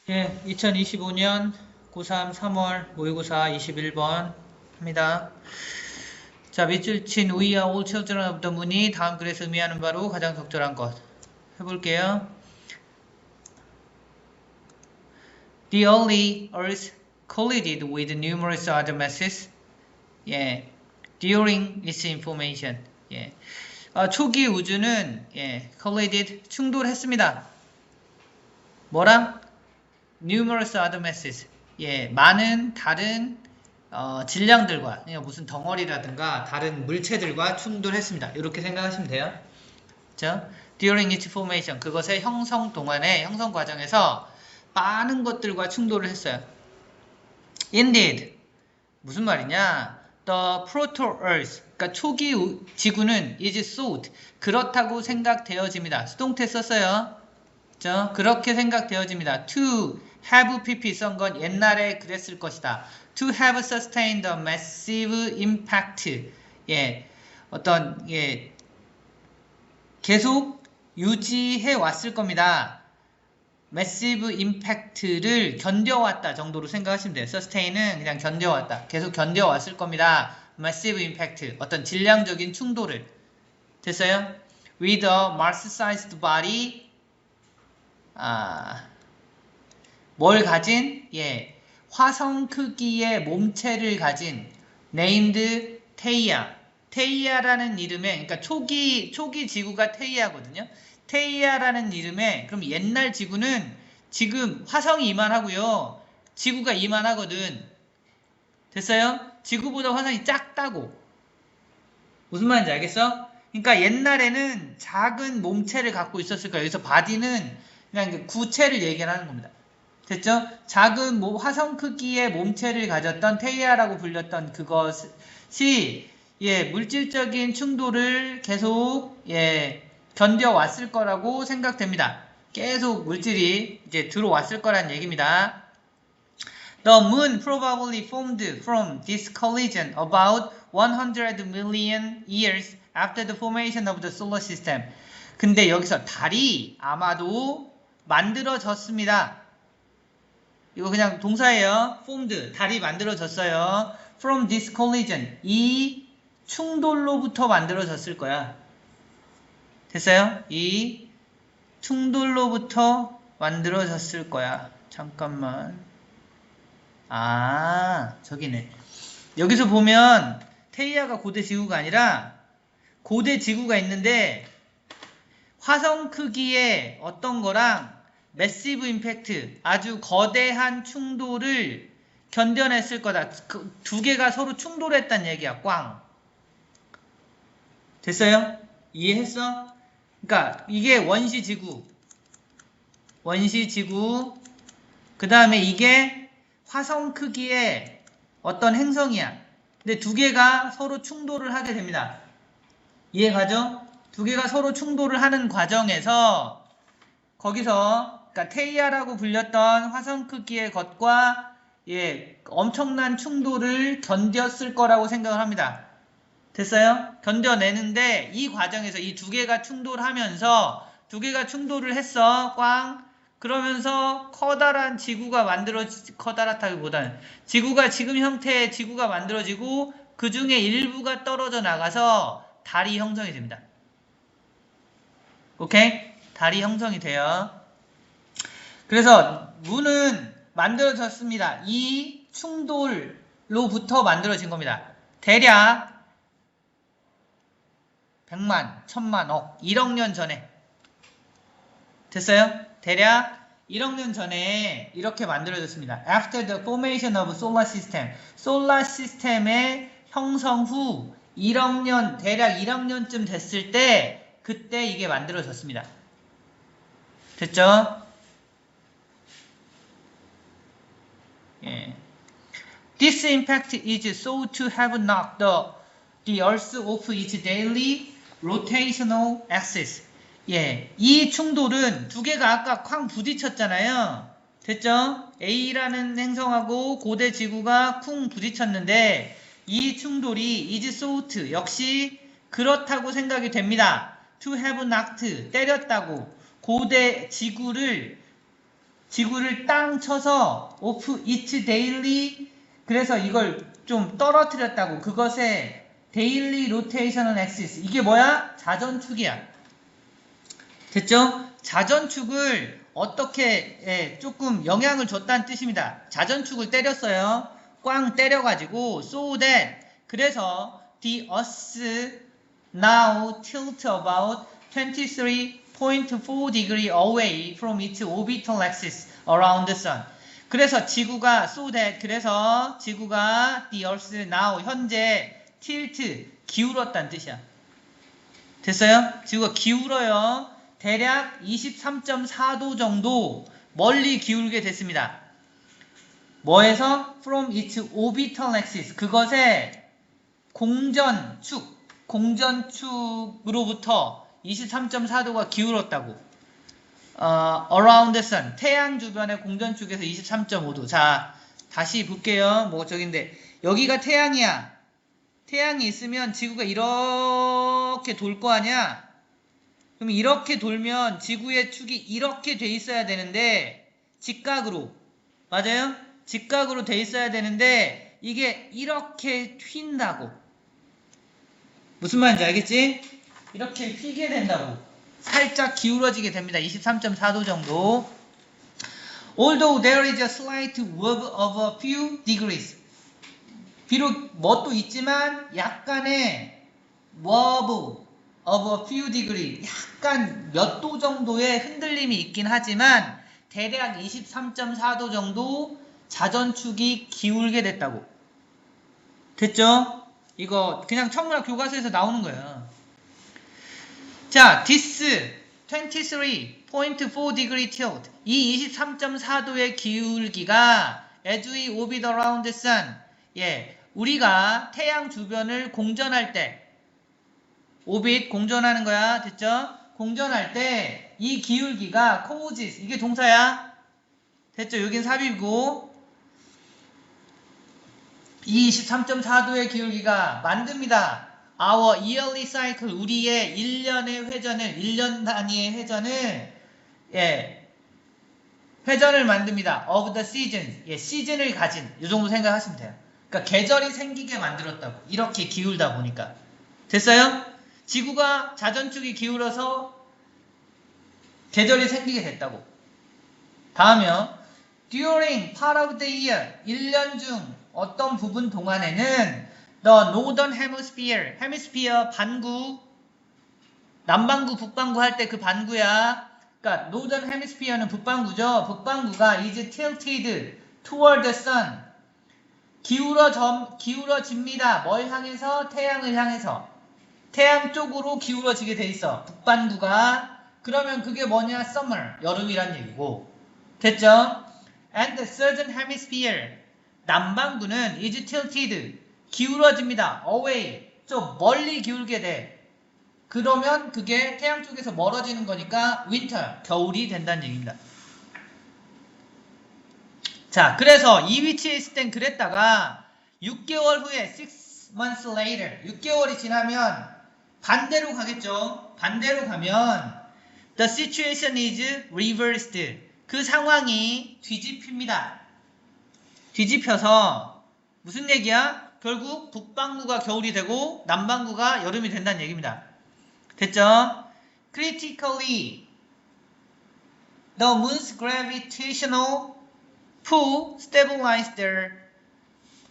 예, 2025년 고3 3월 모의고사 21번 합니다. 자, 밑줄 친 We are all children of the moon이 다음 글에서 의미하는 바로 가장 적절한 것 해볼게요. The early Earth collided with numerous other masses 예, during its information. 예, 초기 우주는 collided 충돌했습니다. 뭐랑? numerous other masses. 예, 많은 다른 질량들과 그러니까 무슨 덩어리라든가 다른 물체들과 충돌했습니다. 이렇게 생각하시면 돼요. 그렇죠? During its formation, 그것의 형성 동안에 형성 과정에서 많은 것들과 충돌을 했어요. Indeed, 무슨 말이냐? The proto-Earth, 그러니까 초기 지구는 is thought, 그렇다고 생각되어집니다. 수동태 썼어요. 그렇죠? 그렇게 생각되어집니다. To have pp 쓴 건 옛날에 그랬을 것이다. To have sustained a massive impact. 예, 어떤 계속 유지해 왔을 겁니다. massive impact를 견뎌왔다 정도로 생각하시면 돼요. sustain은 그냥 견뎌왔다. 계속 견뎌왔을 겁니다. massive impact, 어떤 질량적인 충돌을. 됐어요? With a Mars-sized body, 뭘 가진? 화성 크기의 몸체를 가진 named Theia. 테이아라는 이름의, 그러니까 초기 지구가 테이아거든요. 테이아라는 이름의, 그럼 옛날 지구는 지금 화성이 이만하고요. 지구가 이만하거든. 됐어요? 지구보다 화성이 작다고. 무슨 말인지 알겠어? 그러니까 옛날에는 작은 몸체를 갖고 있었을 거예요. 여기서 바디는 그냥 구체를 얘기하는 겁니다. 됐죠? 작은 화성 크기의 몸체를 가졌던 테이아라고 불렸던 그것이 물질적인 충돌을 계속 견뎌왔을 거라고 생각됩니다. 계속 물질이 이제 들어왔을 거란 얘기입니다. The moon probably formed from this collision about 100 million years after the formation of the solar system. 근데 여기서 달이 아마도 만들어졌습니다. 이거 그냥 동사예요. formed, 달이 만들어졌어요. From this collision, 이 충돌로부터 만들어졌을 거야. 됐어요? 이 충돌로부터 만들어졌을 거야. 잠깐만. 저기네. 여기서 보면 테이아가 고대 지구가 아니라 고대 지구가 있는데 화성 크기의 어떤 거랑 매시브 임팩트, 아주 거대한 충돌을 견뎌냈을 거다. 그 두 개가 서로 충돌했단 얘기야. 꽝. 됐어요? 이해했어? 그러니까 이게 원시지구, 그 다음에 이게 화성 크기의 어떤 행성이야. 근데 두 개가 서로 충돌을 하게 됩니다. 이해가죠? 두 개가 서로 충돌을 하는 과정에서 거기서 그러니까 테이아라고 불렸던 화성 크기의 것과 엄청난 충돌을 견뎠을 거라고 생각을 합니다. 됐어요? 견뎌내는데 이 과정에서 이 두 개가 충돌하면서 두 개가 충돌을 했어. 꽝. 그러면서 커다란 지구가 커다랗다기보다는 지구가 지금 형태의 지구가 만들어지고 그 중에 일부가 떨어져 나가서 달이 형성이 됩니다. 오케이? 달이 형성이 돼요. 그래서 문은 만들어졌습니다. 이 충돌로부터 만들어진 겁니다. 대략 100만, 1000만, 억, 1억 년 전에. 됐어요? 대략 1억 년 전에 이렇게 만들어졌습니다. After the formation of solar system. 솔라 시스템의 형성 후 1억 년, 대략 1억 년쯤 됐을 때 그때 이게 만들어졌습니다. 됐죠? This impact is thought to have knocked the Earth off its daily rotational axis. 이 충돌은 두 개가 아까 쾅 부딪혔잖아요. 됐죠? A라는 행성하고 고대 지구가 쿵 부딪혔는데 이 충돌이 is thought 역시 그렇다고 생각이 됩니다. To have knocked 때렸다고 고대 지구를 지구를 땅 쳐서 of its daily, 그래서 이걸 좀 떨어뜨렸다고. 그것의 daily rotational axis. 이게 뭐야? 자전축이야. 됐죠? 자전축을 어떻게 조금 영향을 줬다는 뜻입니다. 자전축을 때렸어요. 꽝 때려가지고 so that, 그래서 the earth now tilt about 23.4 degree away from its orbital axis around the sun. 그래서 지구가 so that, 그래서 지구가 the earth now, 현재 tilt, 기울었다는 뜻이야. 됐어요? 지구가 기울어요. 대략 23.4도 정도 멀리 기울게 됐습니다. 뭐에서? From its orbital axis. 그것의 공전축으로부터 23.4도가 기울었다고. Around the sun. 태양 주변의 공전축에서 23.5도. 자, 다시 볼게요. 뭐 저긴데 여기가 태양이야. 태양이 있으면 지구가 이렇게 돌 거 아니야? 그럼 이렇게 돌면 지구의 축이 이렇게 돼 있어야 되는데, 직각으로, 맞아요? 직각으로 돼 있어야 되는데 이게 이렇게 휜다고. 무슨 말인지 알겠지? 이렇게 휘게 된다고. 살짝 기울어지게 됩니다. 23.4도 정도. Although there is a slight warp of a few degrees. 비록 뭣도 있지만 약간의 warp of a few degree, 약간 몇 도 정도의 흔들림이 있긴 하지만 대략 23.4도 정도 자전축이 기울게 됐다고. 됐죠? 이거 그냥 천문학 교과서에서 나오는 거예요. 자, this 23.4 degree tilt, 이 23.4도의 기울기가 as we orbit around the sun, 우리가 태양 주변을 공전할 때, 오빗 공전하는 거야. 됐죠? 공전할 때 이 기울기가 causes, 이게 동사야. 됐죠? 여긴 삽입이고, 이 23.4도의 기울기가 만듭니다. Our yearly cycle, 우리의 1년의 회전을, 1년 단위의 회전을, 회전을 만듭니다. Of the seasons, 시즌을 가진, 이 정도 생각하시면 돼요. 그러니까 계절이 생기게 만들었다고. 이렇게 기울다 보니까. 됐어요? 지구가 자전축이 기울어서 계절이 생기게 됐다고. 다음이요. During part of the year, 1년 중 어떤 부분 동안에는 the northern hemisphere, hemisphere 반구, 남반구, 북반구 할 때 그 반구야. 그러니까 northern hemisphere는 북반구죠. 북반구가 is tilted toward the sun. 기울어집니다. 뭘 향해서? 태양을 향해서. 태양 쪽으로 기울어지게 돼 있어. 북반구가. 그러면 그게 뭐냐? summer, 여름이란 얘기고. 됐죠? And the southern hemisphere, 남반구는 is tilted, 기울어집니다. away, 좀 멀리 기울게 돼. 그러면 그게 태양 쪽에서 멀어지는 거니까 winter, 겨울이 된다는 얘기입니다. 자, 그래서 이 위치에 있을 땐 그랬다가 6개월 후에 6 months later, 6개월이 지나면 반대로 가겠죠. 반대로 가면 the situation is reversed. 그 상황이 뒤집힙니다. 뒤집혀서 무슨 얘기야? 결국 북반구가 겨울이 되고 남반구가 여름이 된다는 얘기입니다. 됐죠? Critically, the moon's gravitational pull stabilized the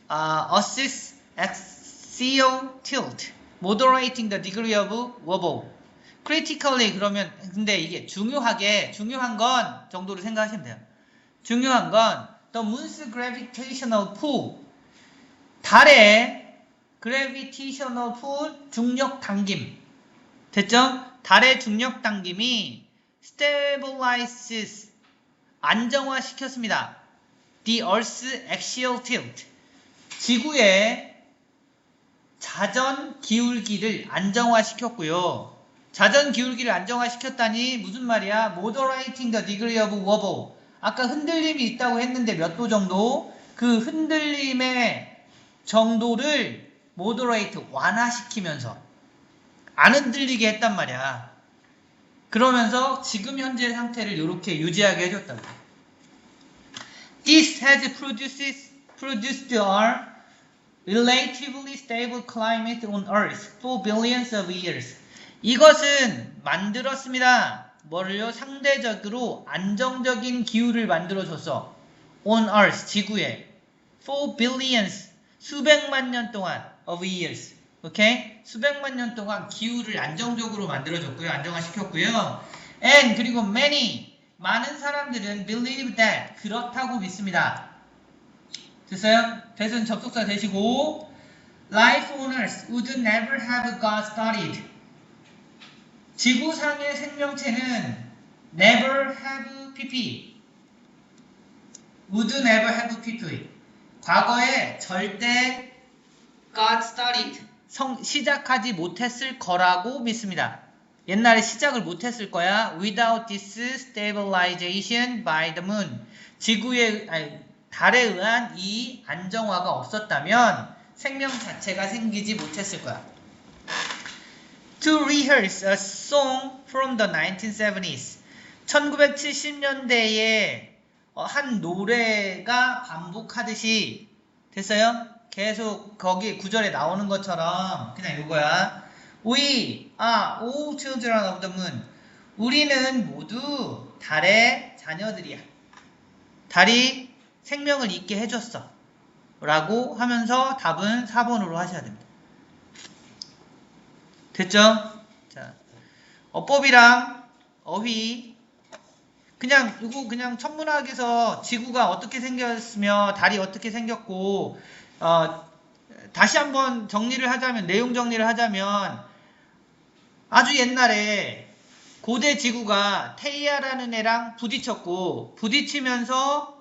Earth's axial tilt, moderating the degree of wobble. critically, 그러면 근데 이게 중요한 건 정도로 생각하시면 돼요. 중요한 건 the moon's gravitational pull, 달의 gravitational pull, 중력 당김. 됐죠? 달의 중력 당김이 stabilizes, 안정화시켰습니다. the earth's axial tilt, 지구의 자전 기울기를 안정화시켰고요. 자전 기울기를 안정화시켰다니 무슨 말이야? moderating the degree of wobble. 아까 흔들림이 있다고 했는데 몇 도 정도? 그 흔들림의 정도를 moderate, 완화시키면서 안 흔들리게 했단 말이야. 그러면서 지금 현재 상태를 이렇게 유지하게 해줬다고. This has produced a relatively stable climate on Earth for billions of years. 이것은 만들었습니다. 뭐를요? 상대적으로 안정적인 기후를 만들어줬어. On Earth, 지구에. For billions, 수백만 년 동안 of years. 오케이? 수백만 년 동안 기후를 안정적으로 만들어줬고요. 안정화시켰고요. And 그리고 many, 많은 사람들은 believe that, 그렇다고 믿습니다. 됐어요? 대선 접속사 되시고 Life on Earth would never have got started. 지구상의 생명체는 never have pp. would never have pp. 과거에 절대 got started. 시작하지 못했을 거라고 믿습니다. 옛날에 시작을 못했을 거야. Without this stabilization by the moon. 달에 의한 이 안정화가 없었다면 생명 자체가 생기지 못했을 거야. To rehearse a song from the 1970s. 1970년대에 한 노래가 반복하듯이 됐어요? 계속 거기 구절에 나오는 것처럼 그냥 이거야. We are all children of the moon. 우리는 모두 달의 자녀들이야. 달이 생명을 있게 해줬어. 라고 하면서 답은 4번으로 하셔야 됩니다. 됐죠? 자, 어법이랑 어휘. 이거 그냥 천문학에서 지구가 어떻게 생겼으며 달이 어떻게 생겼고, 다시 한번 내용 정리를 하자면, 아주 옛날에 고대 지구가 테이아라는 애랑 부딪혔고, 부딪히면서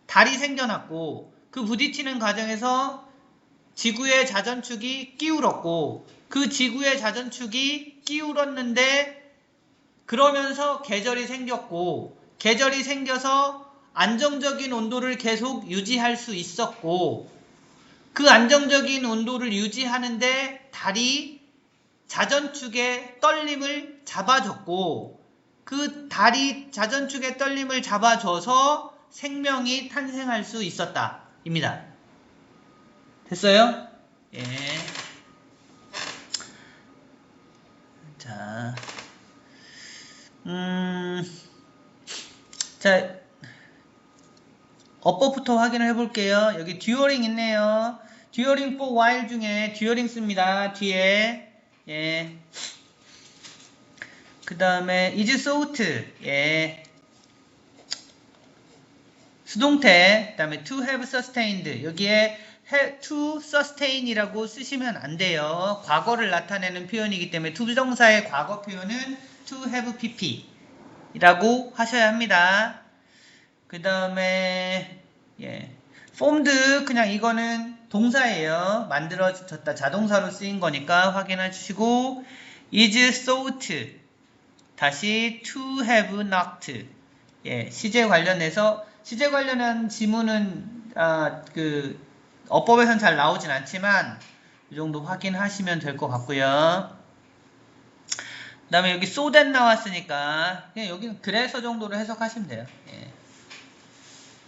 달이 생겨났고, 그 부딪히는 과정에서 지구의 자전축이 기울었고, 그 지구의 자전축이 기울었는데 그러면서 계절이 생겼고, 계절이 생겨서 안정적인 온도를 계속 유지할 수 있었고, 그 안정적인 온도를 유지하는데 달이 자전축의 떨림을 잡아줬고, 그 달이 자전축의 떨림을 잡아줘서 생명이 탄생할 수 있었다 입니다. 됐어요? 예. 자, 자, 어법부터 확인을 해볼게요. 여기 듀어링 있네요. 듀어링 for while 중에 듀어링 씁니다. 뒤에. 예. 그 다음에 is sought. 예. 수동태. 그 다음에 to have sustained. 여기에 to sustain이라고 쓰시면 안 돼요. 과거를 나타내는 표현이기 때문에 투부정사의 과거 표현은 to have pp 이라고 하셔야 합니다. 그 다음에 formed 그냥 이거는 동사예요. 만들어졌다 자동사로 쓰인 거니까 확인해 주시고, is sought 다시 to have knocked. 시제 관련한 지문은 어법에선 잘 나오진 않지만 이 정도 확인하시면 될 것 같고요. 그 다음에 여기 so that 나왔으니까 그냥 여기는 그래서 정도로 해석하시면 돼요.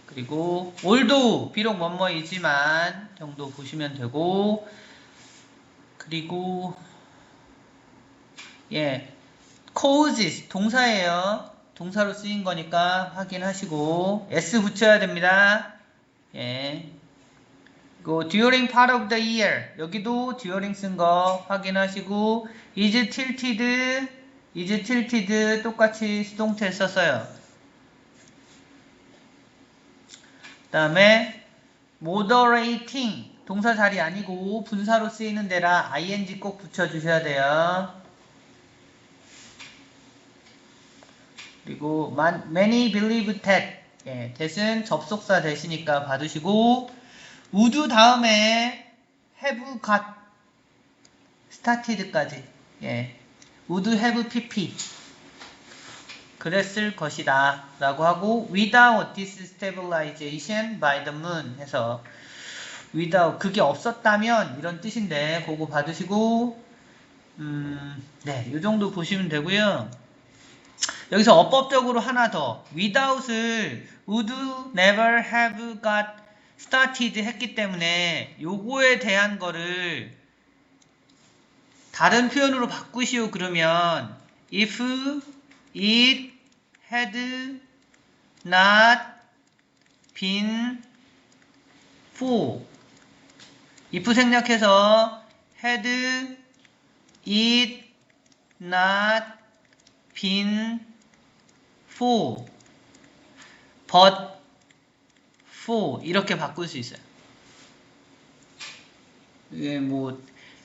그리고 although 비록 뭐뭐이지만 정도 보시면 되고, 그리고 causes 동사예요. 동사로 쓰인 거니까 확인하시고 s 붙여야 됩니다. 그리고 during part of the year 여기도 during 쓴 거 확인하시고, is tilted 똑같이 수동태 썼어요. 그 다음에 moderating 동사 자리 아니고 분사로 쓰이는 데라 ing 꼭 붙여주셔야 돼요. 그리고 many believe that that은 접속사 되시니까 받으시고, would 다음에 have got started까지 would have pp 그랬을 것이다 라고 하고, without this stabilization by the moon 해서 without 그게 없었다면 이런 뜻인데 그거 받으시고, 이 정도 보시면 되고요. 여기서 어법적으로 하나 더 without을 would never have got started 했기 때문에 요거에 대한 거를 다른 표현으로 바꾸시오. 그러면 if it had not been for if 생략해서 had it not been for but for 이렇게 바꿀 수 있어요. 이게 뭐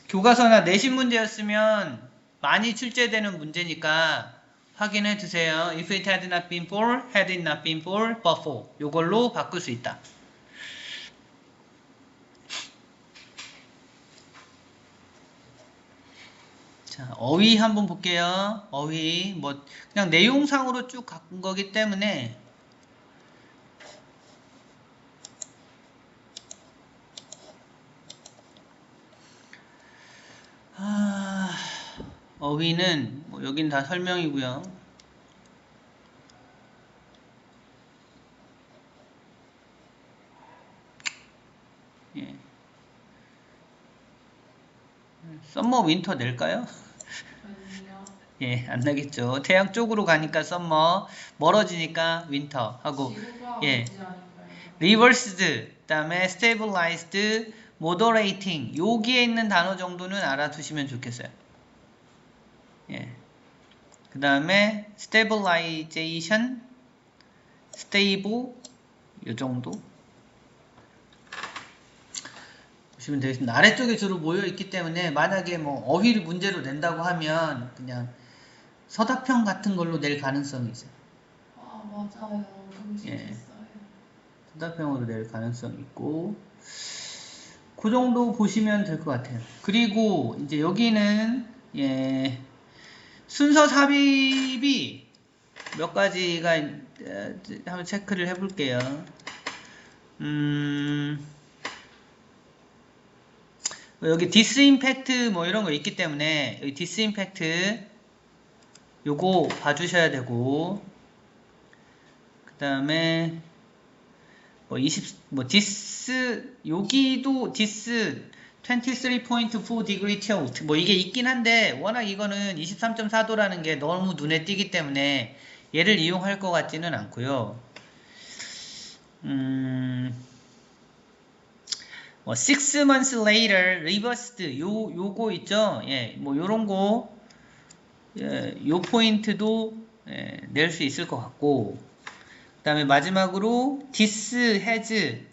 교과서나 내신 문제였으면 많이 출제되는 문제니까 확인해 두세요. If it had not been for, had it not been for, but for 요걸로 바꿀 수 있다. 자, 어휘 한번 볼게요. 어휘 뭐 그냥 내용상으로 쭉 갖은 거기 때문에 어휘는 뭐 여긴 다 설명이고요. 예. 썸머 윈터 낼까요? 예, 안 나겠죠. 태양 쪽으로 가니까 썸머, 멀어지니까 윈터 하고, 예, 리버스드, 그다음에 스테이블라이즈드, 모더레이팅 여기에 있는 단어 정도는 알아두시면 좋겠어요. 예, 그다음에 스테이블라이제이션, 스테이블 요 정도 보시면 되겠습니다. 아래쪽에 주로 모여 있기 때문에 만약에 뭐 어휘를 문제로 낸다고 하면 그냥 서답형 같은 걸로 낼 가능성이 있어요. 아, 맞아요. 예. 서답형으로 낼 가능성이 있고 그 정도 보시면 될 것 같아요. 그리고 이제 여기는 예, 순서 삽입이 몇 가지가 한번 체크를 해볼게요. 여기 디스임팩트 뭐 이런 거 있기 때문에 여기 디스임팩트 요거 봐주셔야 되고 그 다음에 뭐 디스 여기도 디스 23.4 degree tilt 뭐 이게 있긴 한데 워낙 이거는 23.4도라는 게 너무 눈에 띄기 때문에 얘를 이용할 것 같지는 않고요. 뭐 6 months later reversed 요거 있죠. 예, 뭐 요런 거 예, 요 포인트도 예, 낼 수 있을 것 같고 그 다음에 마지막으로 this has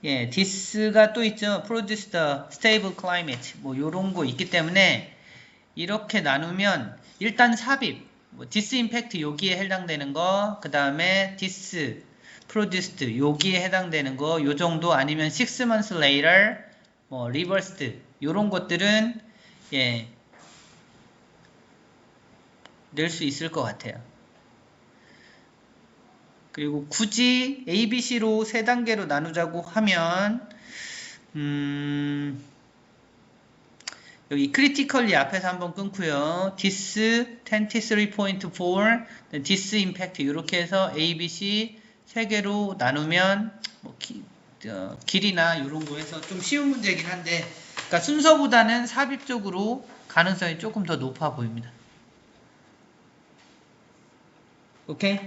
예, this가 또 있죠. produce the stable climate 뭐 요런 거 있기 때문에 이렇게 나누면 일단 삽입 뭐 this impact 여기에 해당되는 거 그 다음에 this produced 여기에 해당되는 거 요 정도 아니면 6 months later 뭐 reversed 요런 것들은 예, 낼 수 있을 것 같아요. 그리고 굳이 ABC로 세 단계로 나누자고 하면 여기 critically 앞에서 한번 끊고요. this 23.4 this impact 이렇게 해서 ABC 세 개로 나누면 뭐 길이나 이런 거 해서 좀 쉬운 문제이긴 한데 그러니까 순서보다는 삽입적으로 가능성이 조금 더 높아 보입니다. 오케이?